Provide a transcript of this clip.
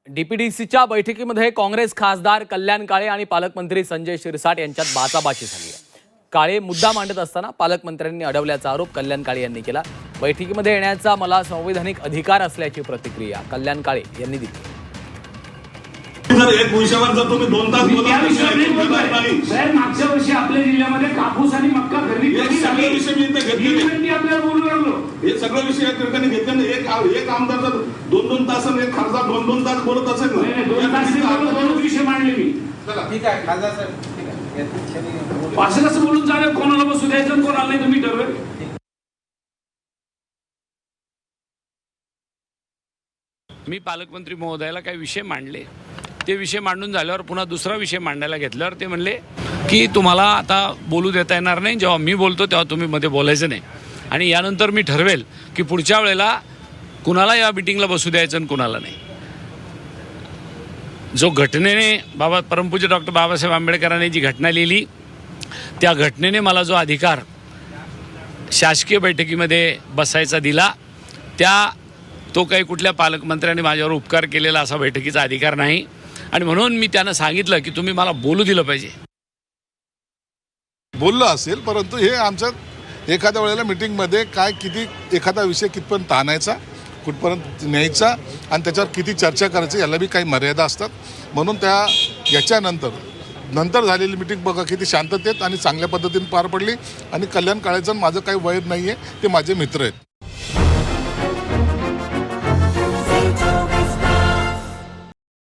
डीपीडीसीच्या बैठकीमध्ये काँग्रेस खासदार कल्याण काळे आणि पालकमंत्री संजय शिरसाट यांच्यात बाचाबाची झाली आहे। काळे मुद्दा मांडत असताना पालकमंत्र्यांनी अडवल्याचा आरोप कल्याण काळे यांनी केला। बैठकीमध्ये येण्याचा मला संवैधानिक अधिकार असल्याची प्रतिक्रिया कल्याण काळे यांनी दिली। जर एक विषयावर जर तुम्ही 2 तास साहेब मागच्या वर्षी आपल्या जिल्ह्यामध्ये कापूस आणि मक्का खरेदी सगळे विषय मी इथे घेतले, आपल्याला बोलू लागलो। हे सगळे विषय या ठिकाणी घेतले। एक आमदार जर 2-2 तास आणि एक खासदार 2-2 तास बोलत असेल ना, 2 तास दोनच विषय मांडले मी। ठीक आहे खासदार साहेब, ठीक आहे। असं कसं बोलून चालेल? कोणाला बसू द्यायचं कोणाला नाही तुम्ही ठरवेल। मी पालकमंत्री महोदयाला काही विषय मांडले, ते विषय मांडून झाल्यावर पुन्हा दुसरा विषय मांडायला घेतल्यावर ते म्हणले की तुम्हाला आता बोलू देता येणार नाही, जेव्हा मी बोलतो तेव्हा तुम्ही मध्ये बोलायचं नाही आणि यानंतर मी ठरवेल की पुढच्या वेळेला कुणाला या मीटिंगला बसू द्यायचं आणि कुणाला नाही। जो घटनेने परमपूज्य डॉक्टर बाबासाहेब आंबेडकरांनी जी घटना लिहिली, त्या घटनेने मला जो अधिकार शासकीय बैठकीमध्ये बसायचा दिला, तो काही कुठल्या पालकमंत्र्यांनी माझ्यावर उपकार केलेला असा बैठकीचा अधिकार नाही आणि म्हणून मी त्यांना सांगितलं की तुम्ही मला बोलू दिलं पाहिजे। बोललं असेल, परंतु हे आमच्यात एखाद्या वेळेला मीटिंगमध्ये काय किती एखादा विषय कितपर्यंत आणायचा, कुठपर्यंत न्यायचा आणि त्याच्यावर किती चर्चा करायची याला बी काही मर्यादा असतात। म्हणून याच्यानंतर झालेली मीटिंग बघा किती शांततेत आणि चांगल्या पद्धतीने पार पडली आणि कल्याण काळेचं माझं काही वैर नाही आहे, ते माझे मित्र आहेत।